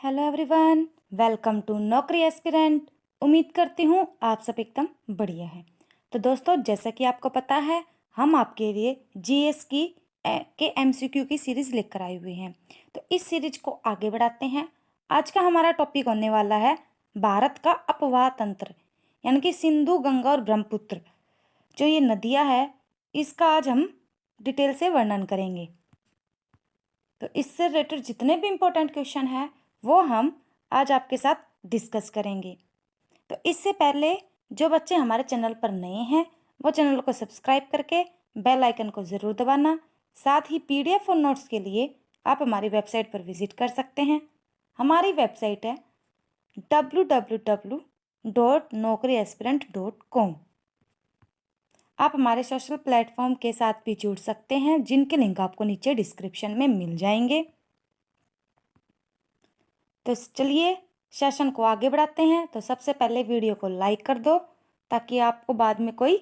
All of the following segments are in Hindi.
हेलो एवरीवन, वेलकम टू नौकरी एस्पिरेंट। उम्मीद करती हूँ आप सब एकदम बढ़िया है। तो दोस्तों, जैसा कि आपको पता है, हम आपके लिए जीएस के एमसीक्यू की सीरीज़ लेकर आए हुए हैं। तो इस सीरीज को आगे बढ़ाते हैं। आज का हमारा टॉपिक होने वाला है भारत का अपवाह तंत्र, यानी कि सिंधु, गंगा और ब्रह्मपुत्र जो ये नदियाँ हैं, इसका आज हम डिटेल से वर्णन करेंगे। तो इससे रिलेटेड जितने भी इम्पोर्टेंट क्वेश्चन हैं वो हम आज आपके साथ डिस्कस करेंगे। तो इससे पहले जो बच्चे हमारे चैनल पर नए हैं वो चैनल को सब्सक्राइब करके बेल आइकन को ज़रूर दबाना। साथ ही पीडीएफ और नोट्स के लिए आप हमारी वेबसाइट पर विजिट कर सकते हैं। हमारी वेबसाइट है www.naukriaspirant.com। आप हमारे सोशल प्लेटफॉर्म के साथ भी जुड़ सकते हैं, जिनके लिंक आपको नीचे डिस्क्रिप्शन में मिल जाएंगे। तो चलिए सेशन को आगे बढ़ाते हैं। तो सबसे पहले वीडियो को लाइक कर दो ताकि आपको बाद में कोई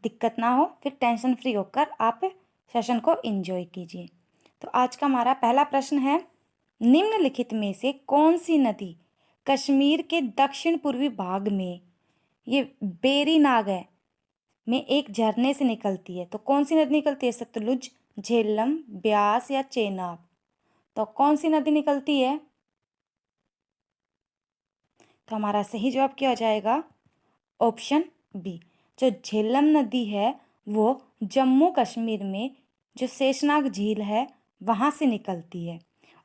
दिक्कत ना हो, फिर टेंशन फ्री होकर आप सेशन को एंजॉय कीजिए। तो आज का हमारा पहला प्रश्न है, निम्नलिखित में से कौन सी नदी कश्मीर के दक्षिण पूर्वी भाग में, ये बेरी नाग है, में एक झरने से निकलती है? तो कौन सी नदी निकलती है? सतलुज, झेलम, ब्यास या चेनाब? तो कौन सी नदी निकलती है? तो हमारा सही जवाब क्या हो जाएगा? Option B. जो झेलम नदी है वो जम्मू कश्मीर में जो शेषनाग झील है वहाँ से निकलती है।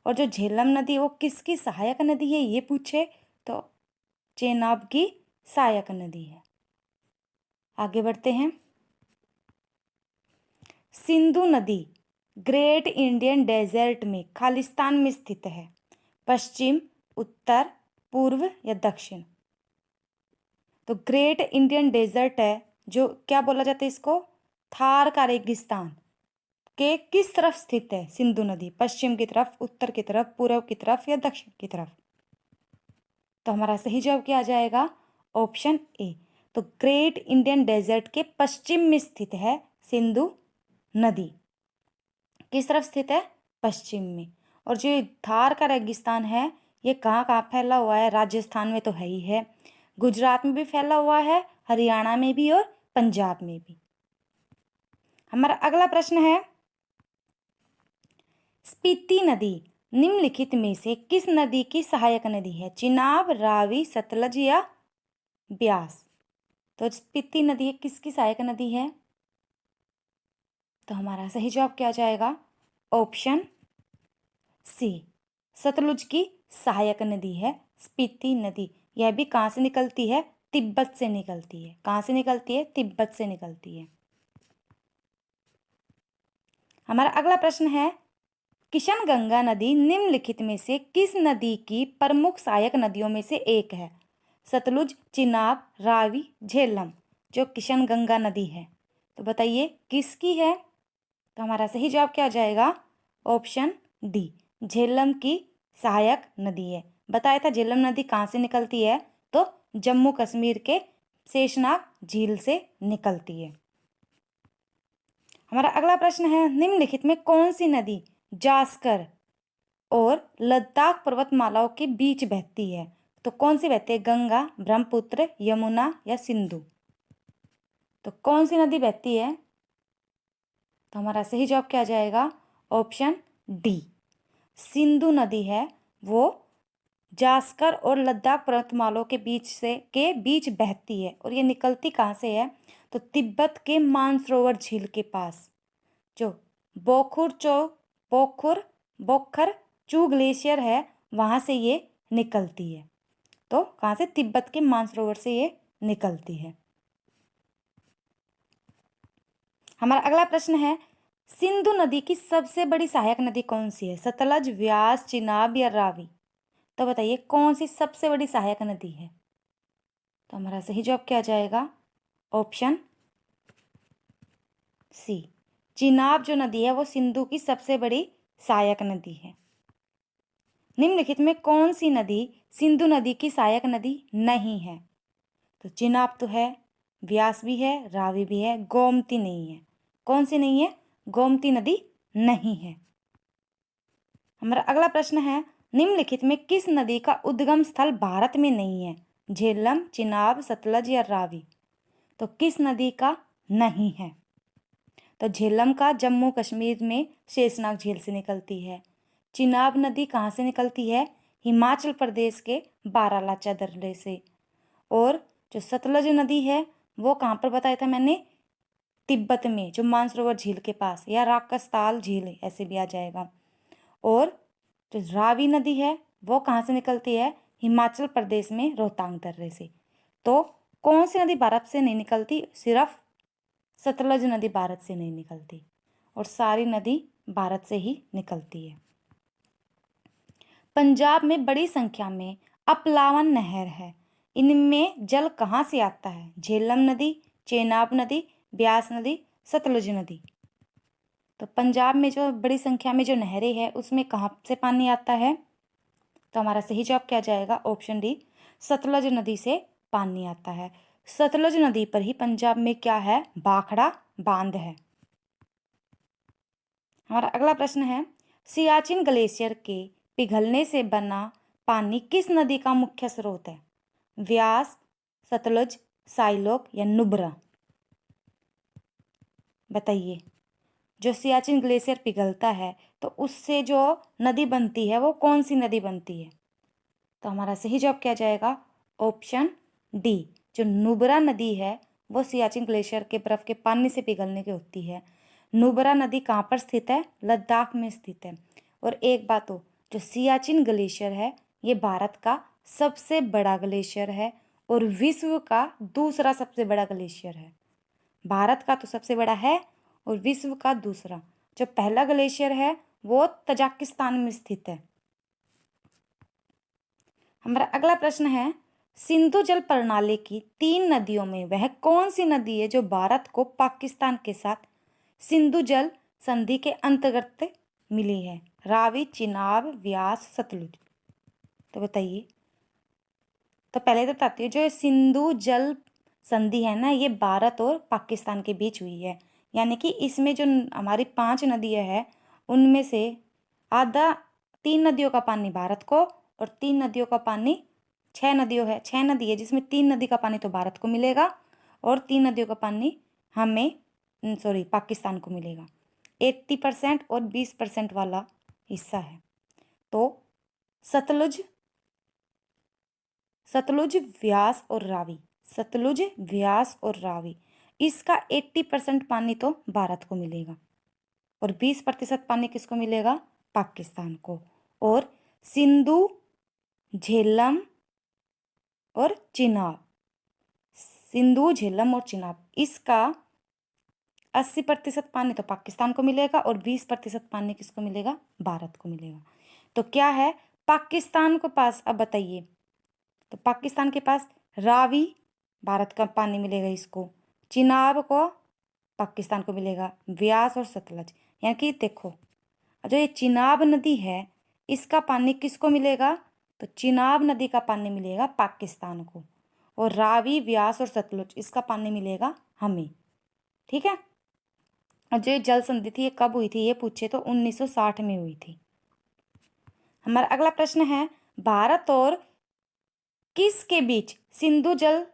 और जो झेलम नदी वो किसकी सहायक नदी है ये पूछे तो चेनाब की सहायक नदी है। आगे बढ़ते हैं। सिंधु नदी ग्रेट इंडियन डेजर्ट में खालिस्तान में स्थित है, पश्चिम, उत्तर, पूर्व या दक्षिण? तो ग्रेट इंडियन डेजर्ट है जो क्या बोला जाता है इसको? थार का रेगिस्तान के किस तरफ स्थित है सिंधु नदी? पश्चिम की तरफ, उत्तर की तरफ, पूर्व की तरफ या दक्षिण की तरफ? तो हमारा सही जवाब क्या आ जाएगा? Option A. तो ग्रेट इंडियन डेजर्ट के पश्चिम में स्थित है सिंधु नदी। किस तरफ स्थित है? पश्चिम में। और जो थार का रेगिस्तान है ये कहाँ कहाँ फैला हुआ है? राजस्थान में तो है ही है, गुजरात में भी फैला हुआ है, हरियाणा में भी और पंजाब में भी। हमारा अगला प्रश्न है, स्पीति नदी निम्नलिखित में से किस नदी की सहायक नदी है? चिनाब, रावी, सतलज या ब्यास? तो स्पीति नदी किसकी सहायक नदी है? तो हमारा सही जवाब क्या जाएगा? ऑप्शन सी, सतलुज की सहायक नदी है स्पीति नदी। यह भी कहाँ से निकलती है? तिब्बत से निकलती है। कहाँ से निकलती है? तिब्बत से निकलती है। हमारा अगला प्रश्न है, किशन गंगा नदी निम्नलिखित में से किस नदी की प्रमुख सहायक नदियों में से एक है? सतलुज, चिनाब, रावी, झेलम? जो किशन गंगा नदी है तो बताइए किसकी है? तो हमारा सही जवाब क्या हो जाएगा? ऑप्शन डी, झेलम की सहायक नदी है। बताया था झेलम नदी कहाँ से निकलती है? तो जम्मू कश्मीर के शेषनाग झील से निकलती है। हमारा अगला प्रश्न है, निम्नलिखित में कौन सी नदी जास्कर और लद्दाख पर्वतमालाओं के बीच बहती है? तो कौन सी बहती है? गंगा, ब्रह्मपुत्र, यमुना या सिंधु? तो कौन सी नदी बहती है? तो हमारा सही जवाब क्या आ जाएगा? ऑप्शन डी, सिंधु नदी है वो जास्कर और लद्दाख पर्वतमालाओं के बीच बहती है। और ये निकलती कहाँ से है? तो तिब्बत के मानसरोवर झील के पास जो बोखुर बोखर चू ग्लेशियर है वहाँ से ये निकलती है। तो कहाँ से? तिब्बत के मानसरोवर से ये निकलती है। हमारा अगला प्रश्न है, सिंधु नदी की सबसे बड़ी सहायक नदी कौन सी है? सतलज, व्यास, चिनाब या रावी? तो बताइए कौन सी सबसे बड़ी सहायक नदी है? तो हमारा सही जवाब क्या आ जाएगा? ऑप्शन सी, चिनाब जो नदी है वो सिंधु की सबसे बड़ी सहायक नदी है। निम्नलिखित में कौन सी नदी सिंधु नदी की सहायक नदी नहीं है? तो चिनाब तो है, व्यास भी है, रावी भी है, गोमती नहीं है। कौन सी नहीं है? गोमती नदी नहीं है। हमारा अगला प्रश्न है, निम्नलिखित में किस नदी का उद्गम स्थल भारत में नहीं है? झेलम, चिनाब, सतलज या रावी? तो किस नदी का नहीं है? तो झेलम का जम्मू कश्मीर में शेषनाग झील से निकलती है। चिनाब नदी कहाँ से निकलती है? हिमाचल प्रदेश के बारालाचा दर्रे से। और जो सतलज नदी है वो कहाँ पर बताया था मैंने? तिब्बत में, जो मानसरोवर झील के पास, या राकसताल झील ऐसे भी आ जाएगा। और जो रावी नदी है वो कहाँ से निकलती है? हिमाचल प्रदेश में रोहतांग दर्रे से। तो कौन सी नदी भारत से नहीं निकलती? सिर्फ सतलज नदी भारत से नहीं निकलती, और सारी नदी भारत से ही निकलती है। पंजाब में बड़ी संख्या में अपलावन नहर है, इनमें जल कहाँ से आता है? झेलम नदी, चेनाब नदी, ब्यास नदी, सतलुज नदी? तो पंजाब में जो बड़ी संख्या में जो नहरें हैं उसमें कहाँ से पानी आता है? तो हमारा सही जवाब क्या जाएगा? ऑप्शन डी, सतलज नदी से पानी आता है। सतलज नदी पर ही पंजाब में क्या है? भाखड़ा बांध है। हमारा अगला प्रश्न है, सियाचिन ग्लेशियर के पिघलने से बना पानी किस नदी का मुख्य स्रोत है? व्यास, सतलज, साइलोक या नुब्रा? बताइए। जो सियाचिन ग्लेशियर पिघलता है तो उससे जो नदी बनती है वो कौन सी नदी बनती है? तो हमारा सही जवाब क्या जाएगा? ऑप्शन डी, जो नुब्रा नदी है वो सियाचिन ग्लेशियर के बर्फ के पानी से पिघलने की होती है। नुब्रा नदी कहाँ पर स्थित है? लद्दाख में स्थित है। और एक बात हो, जो सियाचिन ग्लेशियर है ये भारत का सबसे बड़ा ग्लेशियर है और विश्व का दूसरा सबसे बड़ा ग्लेशियर है। भारत का तो सबसे बड़ा है और विश्व का दूसरा। जो पहला ग्लेशियर है वो तजाकिस्तान में स्थित है। हमारा अगला प्रश्न है, सिंधु जल प्रणाली की 3 नदियों में वह कौन सी नदी है जो भारत को पाकिस्तान के साथ सिंधु जल संधि के अंतर्गत मिली है? रावी, चिनाब, व्यास, सतलुज? तो बताइए। तो पहले तो बताती हूँ, जो सिंधु जल संधि है ना ये भारत और पाकिस्तान के बीच हुई है। यानी कि इसमें जो हमारी 5 नदियाँ हैं उनमें से आधा, 3 नदियों का पानी भारत को और 3 नदियों का पानी, 6 नदी है जिसमें 3 नदी का पानी तो भारत को मिलेगा और 3 नदियों का पानी हमें पाकिस्तान को मिलेगा। 80% और 20% वाला हिस्सा है। तो सतलुज, व्यास और रावी, सतलुज, व्यास और रावी, इसका 80% पानी तो भारत को मिलेगा और 20% पानी किसको मिलेगा? पाकिस्तान को। और सिंधु, झेलम और चिनाब, सिंधु, झेलम और चिनाब, इसका 80% पानी तो पाकिस्तान को मिलेगा और 20% पानी किसको मिलेगा? भारत को मिलेगा। तो क्या है पाकिस्तान के पास? अब बताइए। तो पाकिस्तान के पास रावी, भारत का पानी मिलेगा इसको, चिनाब को पाकिस्तान को मिलेगा, व्यास और सतलज। यानी कि देखो, जो ये चिनाब नदी है इसका पानी किसको मिलेगा? तो चिनाब नदी का पानी मिलेगा पाकिस्तान को और रावी, व्यास और सतलुज इसका पानी मिलेगा हमें। ठीक है। और जो जल संधि थी ये कब हुई थी ये पूछे तो 1960 में हुई थी। हमारा अगला प्रश्न है, भारत और किसके बीच सिंधु जल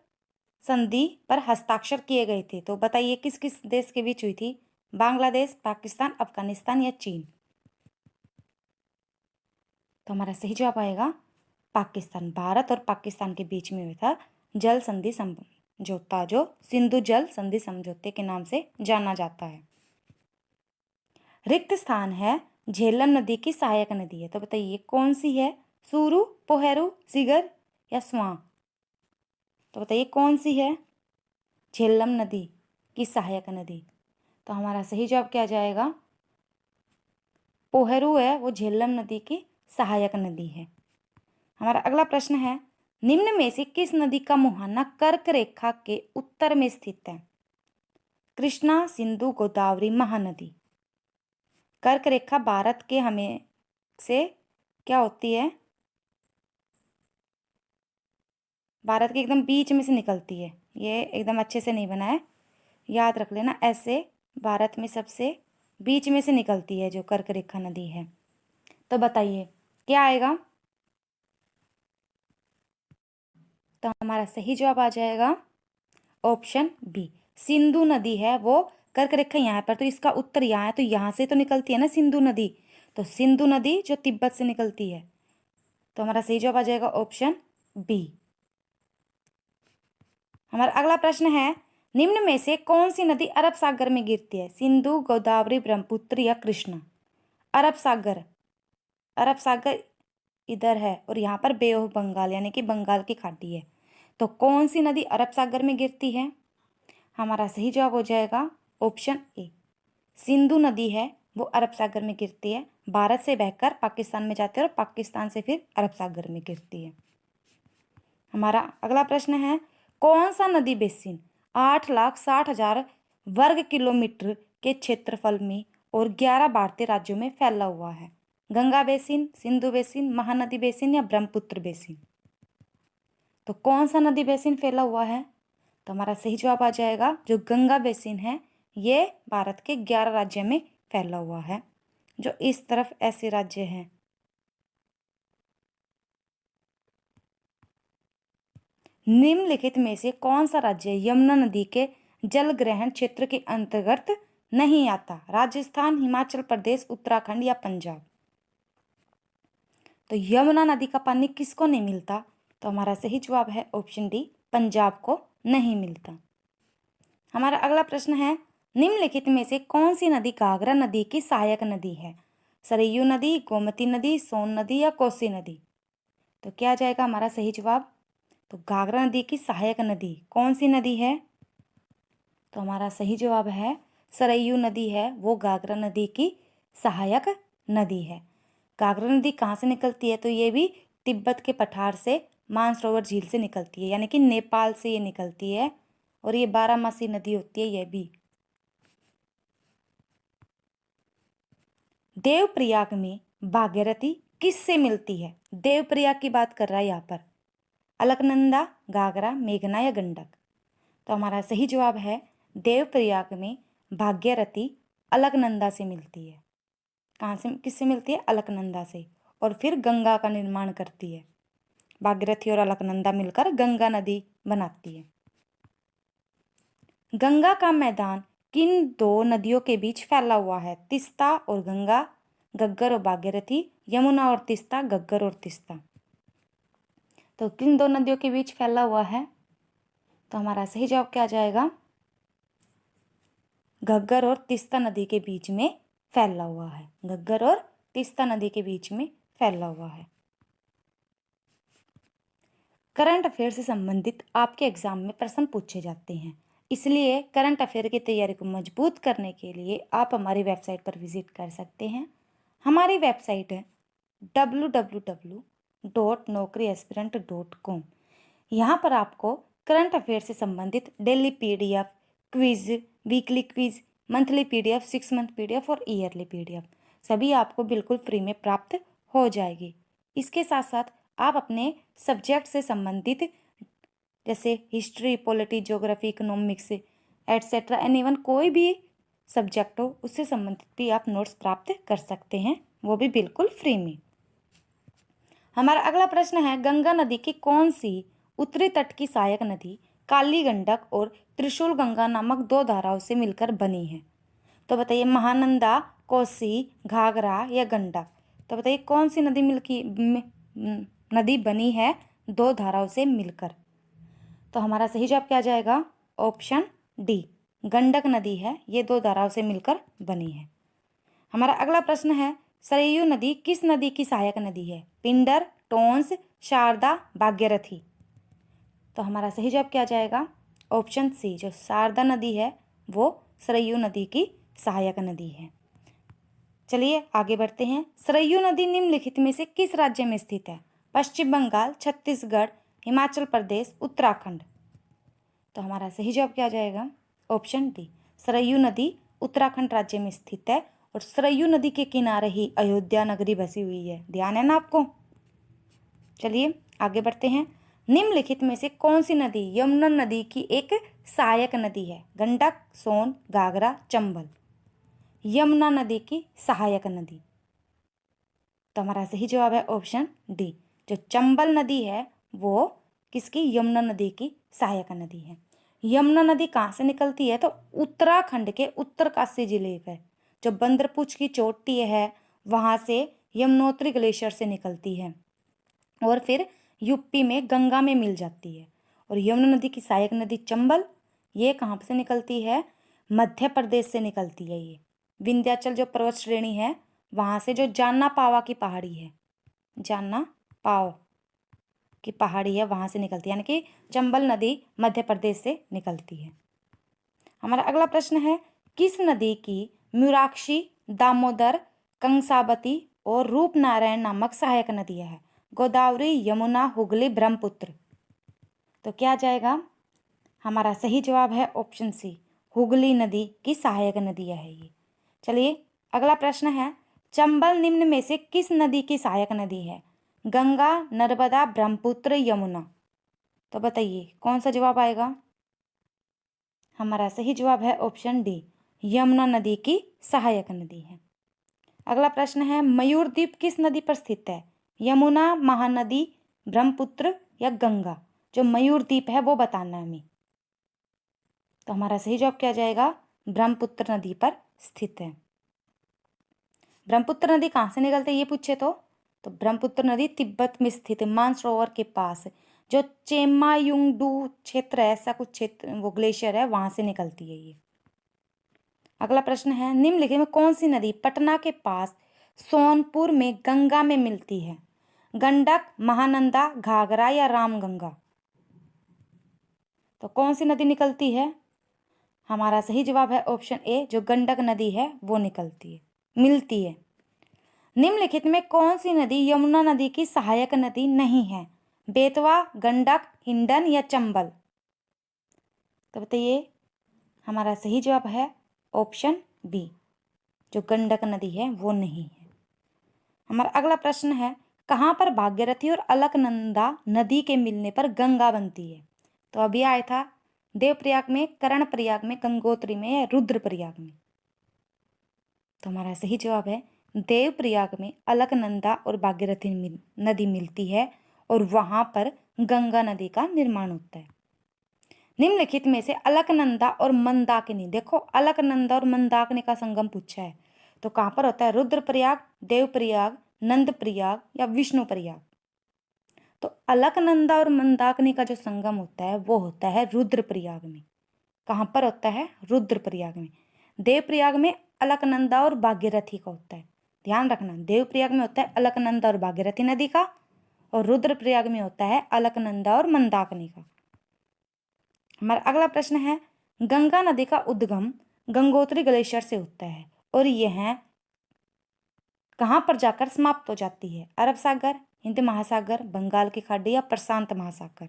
संधि पर हस्ताक्षर किए गए थे? तो बताइए किस किस देश के बीच हुई थी? बांग्लादेश, पाकिस्तान, अफगानिस्तान या चीन? तो हमारा सही जवाब आएगा पाकिस्तान। भारत और पाकिस्तान के बीच में हुआ था जल संधि समझौता, जो सिंधु जल संधि समझौते के नाम से जाना जाता है। रिक्त स्थान है, झेलम नदी की सहायक नदी है। तो बताइए कौन सी है? सुरु, पोहेरु, सिगर या स्वां? तो बताइए कौन सी है झेलम नदी की सहायक नदी? तो हमारा सही जवाब क्या जाएगा? पोहेरु है वो झेलम नदी की सहायक नदी है। हमारा अगला प्रश्न है, निम्न में से किस नदी का मुहाना कर्क रेखा के उत्तर में स्थित है? कृष्णा, सिंधु, गोदावरी, महानदी? कर्क रेखा भारत के हमें से क्या होती है? भारत के एकदम बीच में से निकलती है। ये एकदम अच्छे से नहीं बना है, याद रख लेना। ऐसे भारत में सबसे बीच में से निकलती है जो कर्क रेखा नदी है। तो बताइए क्या आएगा? तो हमारा सही जवाब आ जाएगा ऑप्शन बी। सिंधु नदी है वो कर्क रेखा यहाँ पर, तो इसका उत्तर यहाँ है, तो यहाँ से तो निकलती है ना सिंधु नदी, तो सिंधु नदी जो तिब्बत से निकलती है। तो हमारा सही जवाब आ जाएगा ऑप्शन बी। हमारा अगला प्रश्न है, निम्न में से कौन सी नदी अरब सागर में गिरती है? सिंधु, गोदावरी, ब्रह्मपुत्र या कृष्णा? अरब सागर, अरब सागर इधर है और यहाँ पर बे ऑफ बंगाल यानी कि बंगाल की खाड़ी है। तो कौन सी नदी अरब सागर में गिरती है? हमारा सही जवाब हो जाएगा ऑप्शन ए। सिंधु नदी है वो अरब सागर में गिरती है, भारत से बहकर पाकिस्तान में जाती है और पाकिस्तान से फिर अरब सागर में गिरती है। हमारा अगला प्रश्न है, कौन सा नदी बेसिन 8,60,000 वर्ग किलोमीटर के क्षेत्रफल में और 11 भारतीय राज्यों में फैला हुआ है? Ganga basin, Sindhu basin, Mahanadi basin या ब्रह्मपुत्र बेसिन? तो कौन सा नदी बेसिन फैला हुआ है? तो हमारा सही जवाब आ जाएगा जो गंगा बेसिन है, ये भारत के 11 राज्यों में फैला हुआ है। जो इस तरफ ऐसे राज्य हैं, निम्नलिखित में से कौन सा राज्य यमुना नदी के जल ग्रहण क्षेत्र के अंतर्गत नहीं आता? राजस्थान, हिमाचल प्रदेश, उत्तराखंड या पंजाब? तो यमुना नदी का पानी किसको नहीं मिलता? तो हमारा सही जवाब है ऑप्शन डी, पंजाब को नहीं मिलता। हमारा अगला प्रश्न है, निम्नलिखित में से कौन सी नदी घाघरा नदी की सहायक नदी है? सरयू नदी, गोमती नदी, सोन नदी या कोसी नदी? तो क्या आ जाएगा हमारा सही जवाब? तो घाघरा नदी की सहायक नदी कौन सी नदी है? तो हमारा सही जवाब है सरयू नदी है वो घाघरा नदी की सहायक नदी है। घाघरा नदी कहाँ से निकलती है? तो ये भी तिब्बत के पठार से मानसरोवर झील से निकलती है, यानी कि नेपाल से ये निकलती है और ये 12मासी नदी होती है ये भी। देवप्रयाग में भागीरथी किससे मिलती है? देवप्रयाग की बात कर रहा है यहाँ पर। अलकनंदा, घाघरा, मेघना या गंडक? तो हमारा सही जवाब है देवप्रयाग में भागीरथी अलकनंदा से मिलती है। कहाँ से, किससे मिलती है? अलकनंदा से, और फिर गंगा का निर्माण करती है। भागीरथी और अलकनंदा मिलकर गंगा नदी बनाती है। गंगा का मैदान किन दो नदियों के बीच फैला हुआ है? तीस्ता और गंगा, घग्गर और भागीरथी, यमुना और तीस्ता, घग्गर और तीस्ता? तो किन दो नदियों के बीच फैला हुआ है? तो हमारा सही जवाब क्या आ जाएगा? घग्गर और तीस्ता नदी के बीच में फैला हुआ है। घग्गर और तीस्ता नदी के बीच में फैला हुआ है। करंट अफेयर से संबंधित आपके एग्जाम में प्रश्न पूछे जाते हैं, इसलिए करंट अफेयर की तैयारी को मजबूत करने के लिए आप हमारी वेबसाइट पर विजिट कर सकते हैं। हमारी वेबसाइट है www.naukriaspirant.com। यहाँ पर आपको करंट अफेयर से संबंधित daily PDF, quiz, weekly quiz, monthly PDF, 6 month PDF और ईयरली PDF सभी आपको बिल्कुल फ्री में प्राप्त हो जाएगी। इसके साथ साथ आप अपने सब्जेक्ट से संबंधित जैसे history, polity, geography, economics etcetera anyone कोई भी सब्जेक्ट हो उससे संबंधित भी आप नोट्स प्राप्त कर सकते हैं, वो भी बिल्कुल फ्री में। हमारा अगला प्रश्न है, गंगा नदी की कौन सी उत्तरी तट की सहायक नदी काली गंडक और त्रिशूल गंगा नामक दो धाराओं से मिलकर बनी है? तो बताइए महानंदा, कोसी, घाघरा या गंडक? तो बताइए कौन सी नदी नदी बनी है दो धाराओं से मिलकर? तो हमारा सही जवाब क्या आ जाएगा? ऑप्शन डी, गंडक नदी है, ये दो धाराओं से मिलकर बनी है। हमारा अगला प्रश्न है, सरयू नदी किस नदी की सहायक नदी है? पिंडर, टोंस, शारदा, भागीरथी? तो हमारा सही जवाब क्या आ जाएगा? ऑप्शन सी, जो शारदा नदी है वो सरयू नदी की सहायक नदी है। चलिए आगे बढ़ते हैं। सरयू नदी निम्नलिखित में से किस राज्य में स्थित है? पश्चिम बंगाल, छत्तीसगढ़, हिमाचल प्रदेश, उत्तराखंड? तो हमारा सही जवाब क्या आ जाएगा? ऑप्शन डी, सरयू नदी उत्तराखंड राज्य में स्थित है और सरयू नदी के किनारे ही अयोध्या नगरी बसी हुई है। ध्यान है ना आपको? चलिए आगे बढ़ते हैं। निम्नलिखित में से कौन सी नदी यमुना नदी की एक सहायक नदी है? गंडक, सोन, घाघरा, चंबल? यमुना नदी की सहायक नदी। तो हमारा सही जवाब है ऑप्शन डी, जो चंबल नदी है वो किसकी? यमुना नदी की सहायक नदी है। यमुना नदी कहाँ से निकलती है? तो उत्तराखंड के उत्तरकाशी जिले पे जो बंदरपुछ की चोटी है वहां से यमुनोत्री ग्लेशियर से निकलती है और फिर यूपी में गंगा में मिल जाती है। और यमुना नदी की सहायक नदी चंबल, ये कहाँ से निकलती है? मध्य प्रदेश से निकलती है। ये विंध्याचल जो पर्वत श्रेणी है वहां से जो जाना पावा की पहाड़ी है, जाना पाव की पहाड़ी है, वहां से निकलती है, यानी कि चंबल नदी मध्य प्रदेश से निकलती है। हमारा अगला प्रश्न है, किस नदी की म्यूराक्षी, दामोदर, कंसावती और रूपनारायण नामक सहायक नदियां है? गोदावरी, यमुना, हुगली, ब्रह्मपुत्र। तो क्या जाएगा? हमारा सही जवाब है ऑप्शन सी, हुगली नदी की सहायक नदियां है ये। चलिए अगला प्रश्न है, चंबल निम्न में से किस नदी की सहायक नदी है? गंगा, नर्मदा, ब्रह्मपुत्र, यमुना। तो बताइए कौन सा जवाब आएगा? हमारा सही जवाब है ऑप्शन डी, यमुना नदी की सहायक नदी है। अगला प्रश्न है, मयूर द्वीप किस नदी पर स्थित है? यमुना, महानदी, ब्रह्मपुत्र या गंगा? जो मयूर द्वीप है वो बताना है हमें। तो हमारा सही जवाब क्या जाएगा? ब्रह्मपुत्र नदी पर स्थित है। ब्रह्मपुत्र नदी कहाँ से निकलती है ये पूछे तो ब्रह्मपुत्र नदी तिब्बत में स्थित मानसरोवर के पास जो चेमायुंगडू क्षेत्र है, ऐसा कुछ क्षेत्र, वो ग्लेशियर है, वहां से निकलती है ये। अगला प्रश्न है, निम्नलिखित में कौन सी नदी पटना के पास सोनपुर में गंगा में मिलती है? गंडक, महानंदा, घाघरा या रामगंगा? तो कौन सी नदी निकलती है? हमारा सही जवाब है ऑप्शन ए, जो गंडक नदी है वो निकलती है, मिलती है। निम्नलिखित में कौन सी नदी यमुना नदी की सहायक नदी नहीं है? बेतवा, गंडक, हिंडन या चंबल? तो बताइए, हमारा सही जवाब है ऑप्शन बी, जो गंडक नदी है वो नहीं है। हमारा अगला प्रश्न है, कहाँ पर भागीरथी और अलकनंदा नदी के मिलने पर गंगा बनती है? तो अभी आया था देवप्रयाग में, कर्णप्रयाग में, गंगोत्री में या रुद्रप्रयाग में? तो हमारा सही जवाब है देवप्रयाग में अलकनंदा और भागीरथी नदी मिलती है और वहां पर गंगा नदी का निर्माण होता है। निम्नलिखित में से अलकनंदा और मंदाकिनी, देखो अलकनंदा और मंदाकिनी का संगम पूछा है, तो कहाँ पर होता है? रुद्रप्रयाग, देवप्रयाग, नंदप्रयाग या विष्णुप्रयाग? तो अलकनंदा और मंदाकिनी का जो संगम होता है वो होता है रुद्रप्रयाग में। कहाँ पर होता है? रुद्रप्रयाग में। देवप्रयाग में अलकनंदा और भागीरथी का होता है, ध्यान रखना, देवप्रयाग में होता है अलकनंदा और भागीरथी नदी का और रुद्रप्रयाग में होता है अलकनंदा और मंदाकिनी का। हमारा अगला प्रश्न है, गंगा नदी का उद्गम गंगोत्री ग्लेशियर से होता है और यह कहाँ पर जाकर समाप्त हो जाती है? अरब सागर, हिंद महासागर, बंगाल की खाड़ी या प्रशांत महासागर?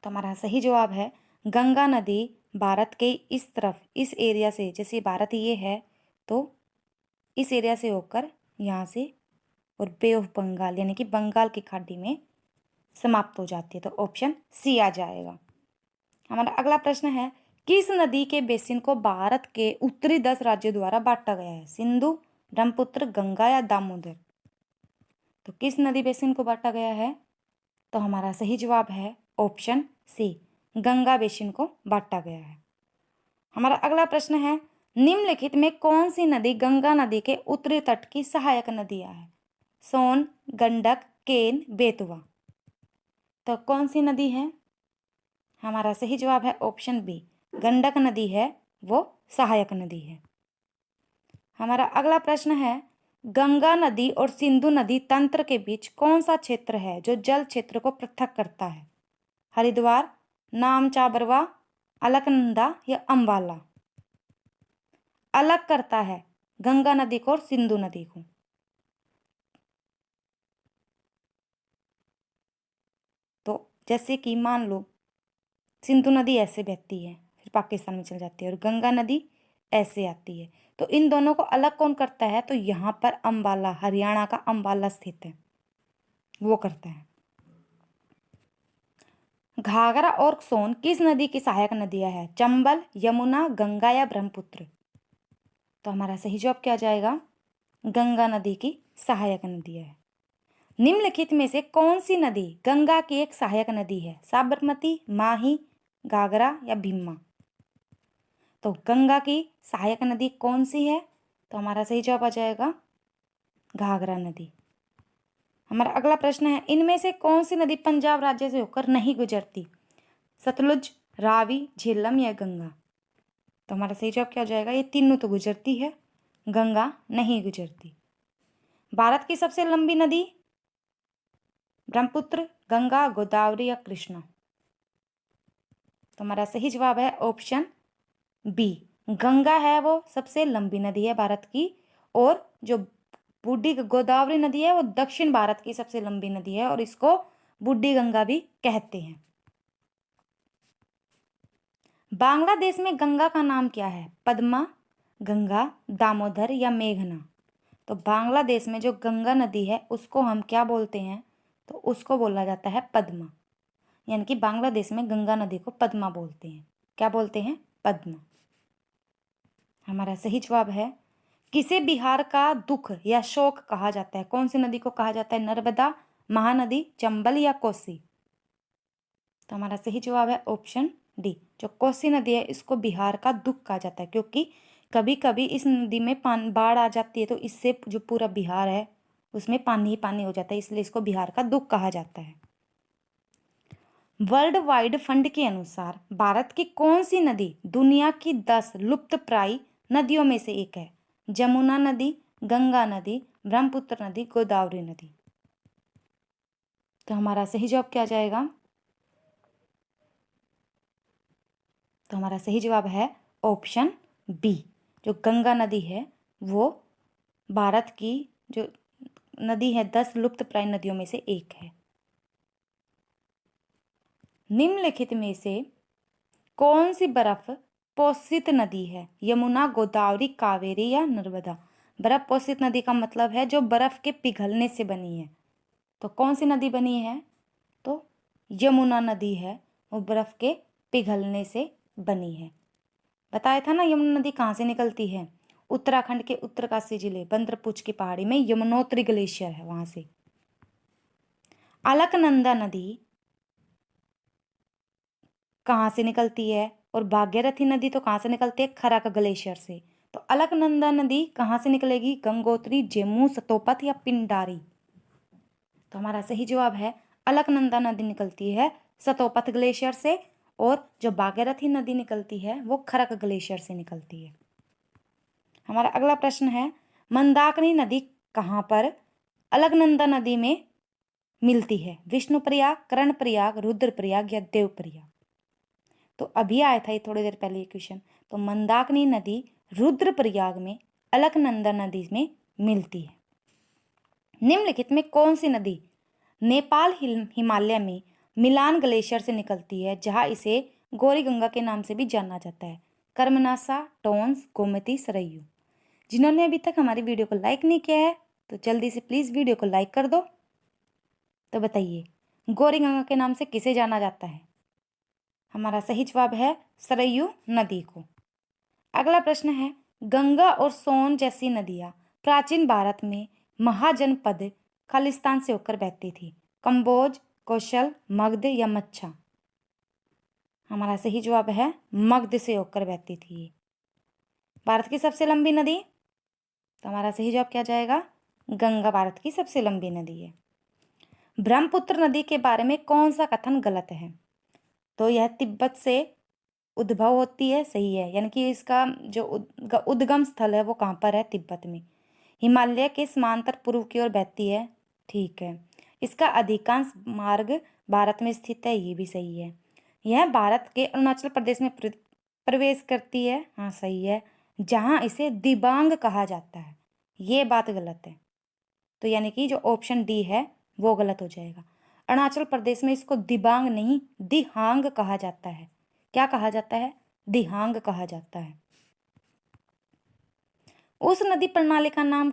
तो हमारा सही जवाब है गंगा नदी भारत के इस तरफ, इस एरिया से, जैसे भारत ये है तो इस एरिया से होकर यहाँ से और बे ऑफ बंगाल यानी कि बंगाल की खाड़ी में समाप्त हो जाती है। तो ऑप्शन सी आ जाएगा। हमारा अगला प्रश्न है, किस नदी के बेसिन को भारत के उत्तरी 10 राज्यों द्वारा बांटा गया है? सिंधु, ब्रह्मपुत्र, गंगा या दामोदर? तो किस नदी बेसिन को बांटा गया है? तो हमारा सही जवाब है ऑप्शन सी, गंगा बेसिन को बांटा गया है। हमारा अगला प्रश्न है, निम्नलिखित में कौन सी नदी गंगा नदी के उत्तरी तट की सहायक नदियां है? सोन, गंडक, केन, बेतवा? तो कौन सी नदी है? हमारा सही जवाब है ऑप्शन बी, गंडक नदी है वो सहायक नदी है। हमारा अगला प्रश्न है, गंगा नदी और सिंधु नदी तंत्र के बीच कौन सा क्षेत्र है जो जल क्षेत्र को पृथक करता है? हरिद्वार, नामचाबरवा, अलकनंदा या अंबाला? अलग करता है गंगा नदी को और सिंधु नदी को। तो जैसे कि मान लो सिंधु नदी ऐसे बहती है फिर पाकिस्तान में चल जाती है और गंगा नदी ऐसे आती है, तो इन दोनों को अलग कौन करता है? तो यहाँ पर अंबाला, हरियाणा का अंबाला स्थित है, वो करता है। घाघरा और सोन किस नदी की सहायक नदियां है? चंबल, यमुना, गंगा या ब्रह्मपुत्र? तो हमारा सही जवाब क्या जाएगा? गंगा नदी की सहायक नदियां है। निम्नलिखित में से कौन सी नदी गंगा की एक सहायक नदी है? साबरमती, माही, घाघरा या भीमा? तो गंगा की सहायक नदी कौन सी है? तो हमारा सही जवाब आ जाएगा घाघरा नदी। हमारा अगला प्रश्न है, इनमें से कौन सी नदी पंजाब राज्य से होकर नहीं गुजरती? सतलुज, रावी, झेलम या गंगा? तो हमारा सही जवाब क्या हो जाएगा? ये तीनों तो गुजरती है, गंगा नहीं गुजरती। भारत की सबसे लंबी नदी? ब्रह्मपुत्र, गंगा, गोदावरी या कृष्णा? तो हमारा सही जवाब है ऑप्शन बी, गंगा है वो सबसे लंबी नदी है भारत की, और जो बूढ़ी गोदावरी नदी है वो दक्षिण भारत की सबसे लंबी नदी है और इसको बूढ़ी गंगा भी कहते हैं। बांग्लादेश में गंगा का नाम क्या है? पद्मा, गंगा, दामोदर या मेघना? तो बांग्लादेश में जो गंगा नदी है उसको हम क्या बोलते हैं? तो उसको बोला जाता है पद्मा, यानी कि बांग्लादेश में गंगा नदी को पद्मा बोलते हैं। क्या बोलते हैं? पद्मा। हमारा सही जवाब है, किसे बिहार का दुख या शोक कहा जाता है? कौन सी नदी को कहा जाता है? नर्मदा, महानदी, चंबल या कोसी? तो हमारा सही जवाब है ऑप्शन डी, जो कोसी नदी है इसको बिहार का दुख कहा जाता है, क्योंकि कभी कभी इस नदी में बाढ़ आ जाती है तो इससे जो पूरा बिहार है उसमें पानी ही पानी हो जाता है, इसलिए इसको बिहार का दुख कहा जाता है। वर्ल्ड वाइड फंड के अनुसार भारत की कौन सी नदी दुनिया की 10 लुप्तप्राय नदियों में से एक है? जमुना नदी, गंगा नदी, ब्रह्मपुत्र नदी, गोदावरी नदी? तो हमारा सही जवाब क्या जाएगा? तो हमारा सही जवाब है ऑप्शन बी, जो गंगा नदी है वो भारत की जो नदी है 10 लुप्तप्राय नदियों में से एक है। निम्नलिखित में से कौन सी बर्फ पोषित नदी है? यमुना, गोदावरी, कावेरी या नर्मदा? बर्फ पोषित नदी का मतलब है जो बर्फ के पिघलने से बनी है। तो कौन सी नदी बनी है? तो यमुना नदी है, वो बर्फ के पिघलने से बनी है। बताया था ना यमुना नदी कहाँ से निकलती है? उत्तराखंड के उत्तरकाशी जिले बंदरपुच की पहाड़ी में यमुनोत्री ग्लेशियर है, वहां से। अलकनंदा नदी कहाँ से निकलती है? और भागीरथी नदी तो कहाँ से निकलती है? खरक ग्लेशियर से। तो अलकनंदा नदी कहाँ से निकलेगी? गंगोत्री, जम्मू, सतोपथ या पिंडारी? तो हमारा सही जवाब है अलकनंदा नदी निकलती है सतोपथ ग्लेशियर से, और जो भागीरथी नदी निकलती है वो खरक ग्लेशियर से निकलती है। हमारा अगला प्रश्न है, मंदाकिनी नदी कहाँ पर अलकनंदा नदी में मिलती है? विष्णुप्रयाग, कर्णप्रयाग, रुद्रप्रयाग या देवप्रयाग? तो अभी आया था ये थोड़ी देर पहले ये क्वेश्चन। तो मंदाकिनी नदी रुद्रप्रयाग में अलकनंदा नदी में मिलती है। निम्नलिखित में कौन सी नदी नेपाल हिमालय में मिलान ग्लेशियर से निकलती है, जहां इसे गौरी गंगा के नाम से भी जाना जाता है? कर्मनासा, टोंस, गोमती, सरयू? जिन्होंने अभी तक हमारी वीडियो को लाइक नहीं किया है तो जल्दी से प्लीज वीडियो को लाइक कर दो। तो बताइए गौरी गंगा के नाम से किसे जाना जाता है? हमारा सही जवाब है सरयू नदी को। अगला प्रश्न है, गंगा और सोन जैसी नदियां प्राचीन भारत में महाजनपद खालिस्तान से होकर बहती थी? कंबोज, कौशल, मगध या मच्छा? हमारा सही जवाब है मगध से होकर बहती थी। भारत की सबसे लंबी नदी? तो हमारा सही जवाब क्या जाएगा? गंगा भारत की सबसे लंबी नदी है। ब्रह्मपुत्र नदी के बारे में कौन सा कथन गलत है? तो यह तिब्बत से उद्भव होती है, सही है, यानी कि इसका जो उद्गम स्थल है वो कहाँ पर है? तिब्बत में। हिमालय के समांतर पूर्व की ओर बहती है, ठीक है। इसका अधिकांश मार्ग भारत में स्थित है, ये भी सही है। यह भारत के अरुणाचल प्रदेश में प्रवेश करती है, हाँ सही है, जहाँ इसे दिबांग कहा जाता है, ये बात गलत है। तो यानी कि जो ऑप्शन डी है वो गलत हो जाएगा। अरुणाचल प्रदेश में इसको दिबांग नहीं दिहांग कहा जाता है। क्या कहा जाता है? दिहांग कहा जाता है। उस नदी प्रणाली का नाम,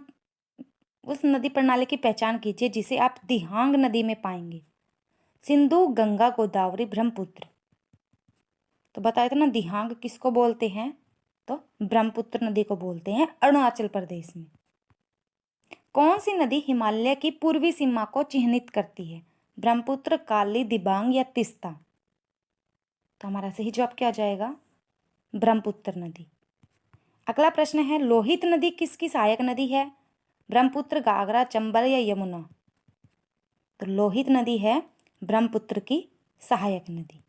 उस नदी प्रणाली की पहचान कीजिए जिसे आप दिहांग नदी में पाएंगे। सिंधु, गंगा, गोदावरी, ब्रह्मपुत्र? तो बताया था ना दिहांग किसको बोलते हैं? तो ब्रह्मपुत्र नदी को बोलते हैं अरुणाचल प्रदेश में। कौन सी नदी हिमालय की पूर्वी सीमा को चिह्नित करती है? ब्रह्मपुत्र, काली, दिबांग या तीस्ता? तो हमारा सही जवाब क्या आ जाएगा? ब्रह्मपुत्र नदी। अगला प्रश्न है, लोहित नदी किसकी सहायक नदी है? ब्रह्मपुत्र, घाघरा, चंबल या यमुना? तो लोहित नदी है ब्रह्मपुत्र की सहायक नदी।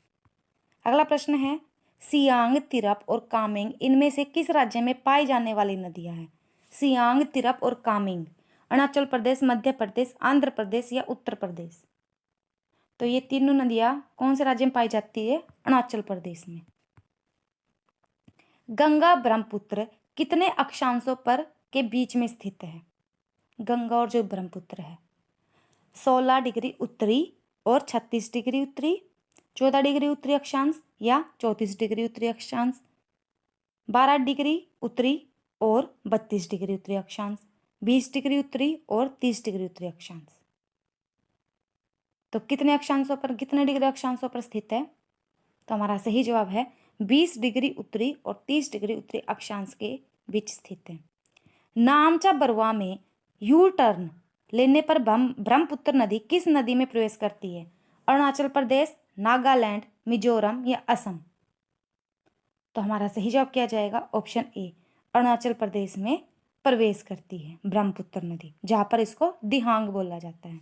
अगला प्रश्न है, सियांग, तिरप और कामेंग इनमें से किस राज्य में पाई जाने वाली नदियां हैं? सियांग, तिरप और कामेंग अरुणाचल प्रदेश, मध्य प्रदेश, आंध्र प्रदेश या उत्तर प्रदेश? तो ये तीनों नदियां कौन से राज्य में पाई जाती है? अरुणाचल प्रदेश में। गंगा ब्रह्मपुत्र कितने अक्षांशों पर के बीच में स्थित है? गंगा और जो ब्रह्मपुत्र है 16 डिग्री उत्तरी और 36 डिग्री उत्तरी, 14 डिग्री उत्तरी अक्षांश या 34 डिग्री उत्तरी अक्षांश, 12 डिग्री उत्तरी और 32 डिग्री उत्तरी अक्षांश, 20 डिग्री उत्तरी और 30 डिग्री उत्तरी अक्षांश। तो कितने अक्षांशों पर, कितने डिग्री अक्षांशों पर स्थित है? तो हमारा सही जवाब है 20 डिग्री उत्तरी और 30 डिग्री उत्तरी अक्षांश के बीच स्थित है। नामचा बरवा में यू टर्न लेने पर ब्रह्मपुत्र नदी किस नदी में प्रवेश करती है? अरुणाचल प्रदेश, नागालैंड, मिजोरम या असम? तो हमारा सही जवाब क्या जाएगा? ऑप्शन ए, अरुणाचल प्रदेश में प्रवेश करती है ब्रह्मपुत्र नदी, जहां पर इसको दिहांग बोला जाता है।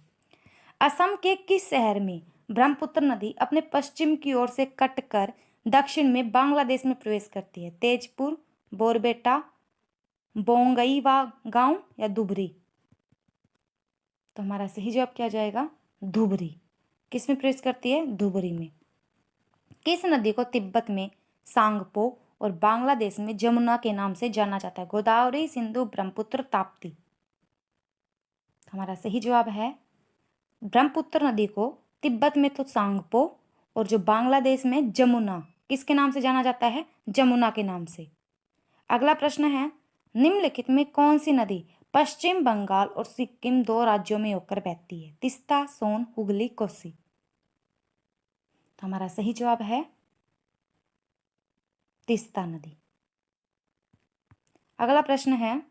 असम के किस शहर में ब्रह्मपुत्र नदी अपने पश्चिम की ओर से कटकर दक्षिण में बांग्लादेश में प्रवेश करती है? तेजपुर, बोरबेटा, बोंगईवा गांव या धुबरी? तो हमारा सही जवाब क्या जाएगा? धुबरी। किस में प्रवेश करती है? धुबरी में। किस नदी को तिब्बत में सांगपो और बांग्लादेश में जमुना के नाम से जाना जाता है? गोदावरी, सिंधु, ब्रह्मपुत्र, ताप्ती? हमारा सही जवाब है ब्रह्मपुत्र नदी को तिब्बत में तो सांगपो और जो बांग्लादेश में जमुना, किसके नाम से जाना जाता है? जमुना के नाम से। अगला प्रश्न है, निम्नलिखित में कौन सी नदी पश्चिम बंगाल और सिक्किम दो राज्यों में होकर बहती है? तीस्ता, सोन, हुगली, कोसी? तो हमारा सही जवाब है तीस्ता नदी। अगला प्रश्न है,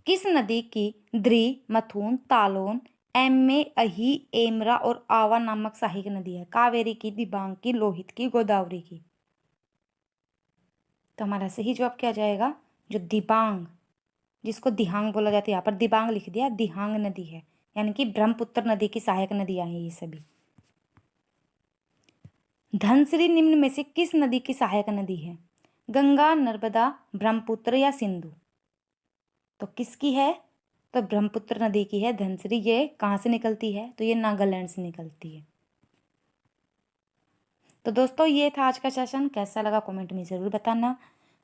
किस नदी की द्रि, मथुन, तालोन, एम्मे, अही, एमरा और आवा नामक सहायक नदी है? कावेरी की, दिबांग की, लोहित की, गोदावरी की? तो हमारा सही जवाब क्या जाएगा? जो दिबांग, जिसको दिहांग बोला जाता है, यहाँ पर दिबांग लिख दिया, दिहांग नदी है, यानी कि ब्रह्मपुत्र नदी की सहायक नदियां हैं ये सभी। धनसिरी निम्न में से किस नदी की सहायक नदी है? गंगा, नर्मदा, ब्रह्मपुत्र या सिंधु? तो किसकी है? तो ब्रह्मपुत्र नदी की है धनसिरी। ये कहाँ से निकलती है? तो ये नागालैंड से निकलती है। तो दोस्तों ये था आज का सेशन, कैसा लगा कमेंट में ज़रूर बताना।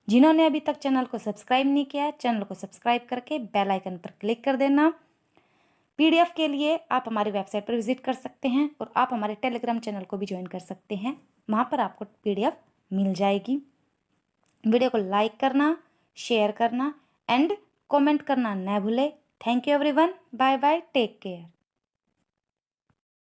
जिन्होंने अभी तक चैनल को सब्सक्राइब नहीं किया है, चैनल को सब्सक्राइब करके बेल आइकन पर क्लिक कर देना। पीडीएफ के लिए आप हमारी वेबसाइट पर विजिट कर सकते हैं और आप हमारे टेलीग्राम चैनल को भी ज्वाइन कर सकते हैं, वहाँ पर आपको पीडीएफ मिल जाएगी। वीडियो को लाइक करना, शेयर करना एंड कमेंट करना न भूलें। Thank you everyone, bye bye, take care.